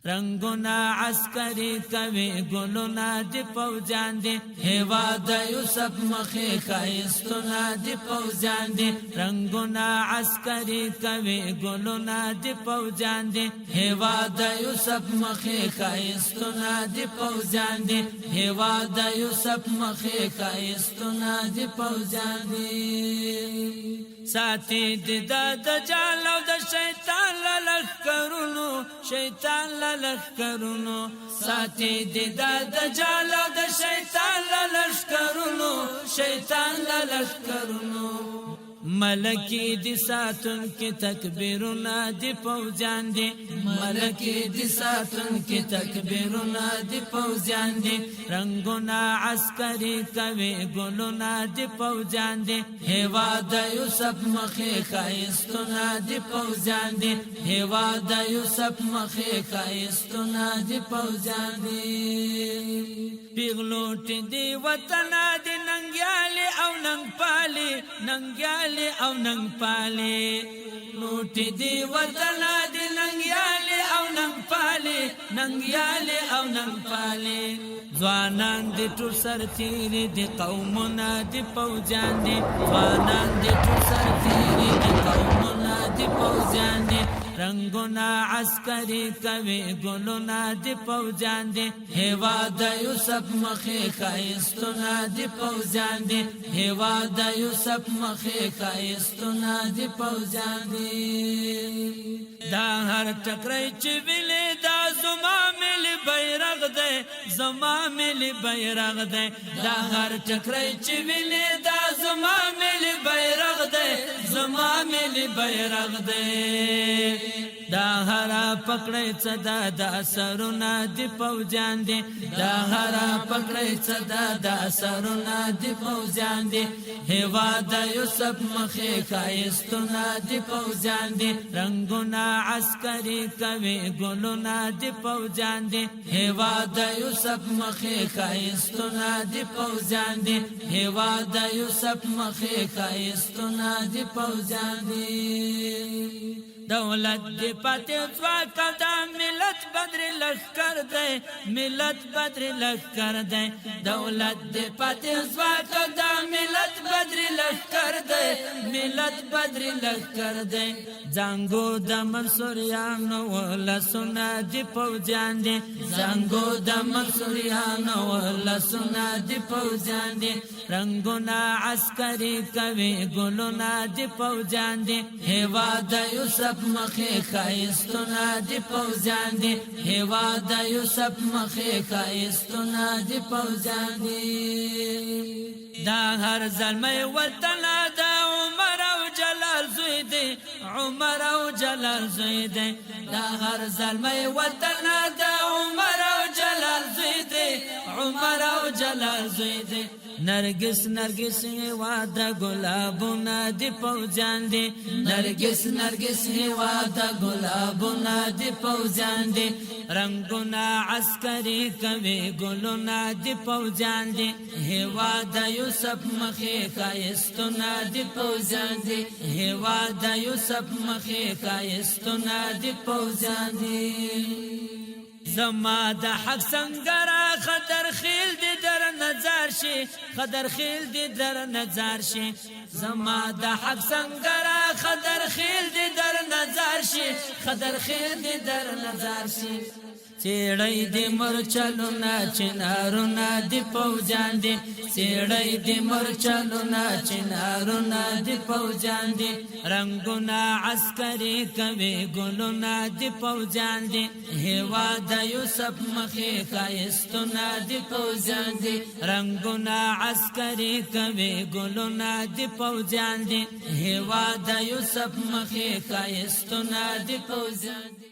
رنگونا عسکری کوي ګلونا دی پوجان دی هیواد یوسف مخی خایستونا دی پوجان دی رنگونا عسکری کوي ګلونا دی پوجان دی هیواد یوسف مخی خایستونا دی پوجان دی هیواد یوسف مخی خایستونا دی پوجان دی ساتي د دجال او د شیطان لخرونو شیطان لخرونو ساتي د دجال او د شیطان لخرونو شیطان لخرونو ملکی دی ساتن کی تکبیرنا دی پوجان دی ملکی دی ساتن کی تکبیرنا دی پوجان دی رنگونا عسکری کوي ګلونا دی پوجان دی هیواد یوسف مخی خایستونا دی پوجان دی هیواد یوسف مخی خایستونا دی پوجان دی پیغلوټ دی وطن دی ننګیالی او ننګ پالی ننګیالی او ننګ پالی لوټ دی وطن دی ننګیالی او ننګ پالی ننګیالی او ننګ پالی ځوانان دی ټول سرتیری دی قومونه دی پوجان دی ځوانان دی ټول سرتیری دی قومونه دی پوجان دی رنگونا عسکری کوي ګلونا دی پوجان دی هیواد یوسف مخی خایستونا دی پوجان دی هیواد یوسف مخی خایستونا دی پوجان دی دا هر ټکرای چې ویلې دا زما ملي بیرغ دی زما ملي بیرغ دی دا هر ټکرای چې ویلې دا زما ملي بیرغ دی زما ملي بیرغ دی دا هرا پکړی صدا د سرونه دی پوجان دی دا هرا پکړی صدا د سرونه دی پوجان دی هیواد یوسف مخی خایستونا دی پوجان دی رنگونا عسکری کوي ګلونا دی پوجان دی هیواد یوسف مخی خایستونا دی پوجان دی هیواد یوسف مخی خایستونا دی پوجان دی دولت دی پاتے ځواک دا ملت بدر لخر دی ملت بدر لخر دی دولت دی پاتے ځواک دا ملت بدر لخر دی ملت بدر لخر دی زنګو د منصوریانو ولسونه دی پوجان دی زنګو د منصوریانو ولسونه دی پوجان دی رنگونا عسکری کوي ګلونا دی پوجان دی هیواد یوسف مخی خایستونا دی پوجان دی هیواد یوسف مخی خایستونا دی پوجان دی دا هر ظلمه وطن دا عمر او جلال زوی دی عمر او جلال زوی دی دا هر ظلمه وطن دا عمر او جلال زوی دی عمر او جلال زوی دی نرگس نرگس هیواد گلابونا دی پوجان دی نرگس نرگس هیواد گلابونا دی پوجان دی رنگونا عسکری کوي ګلونا دی پوجان دی هیواد یوسف مخی خایستونا دی پوجان دی هیواد یوسف مخی خایستونا دی پوجان دی زما د حق سنگرا خطر خیل دی در نظر شي خطر خیل دی در نظر شي زما د حق سنگرا خطر خیل دی در نظر شي خطر خیل دی در نظر شي چیڑی دی مرچلونا چنارونا دی پوجان دی چیڑی دی مرچلونا چنارونا دی پوجان دی رنگونا عسکری کوي ګلونا دی پوجان دی هیواد یوسف مخی خایستونا دی پوجان دی رنگونا عسکری کوي ګلونا دی پوجان دی هیواد یوسف مخی خایستونا دی پوجان دی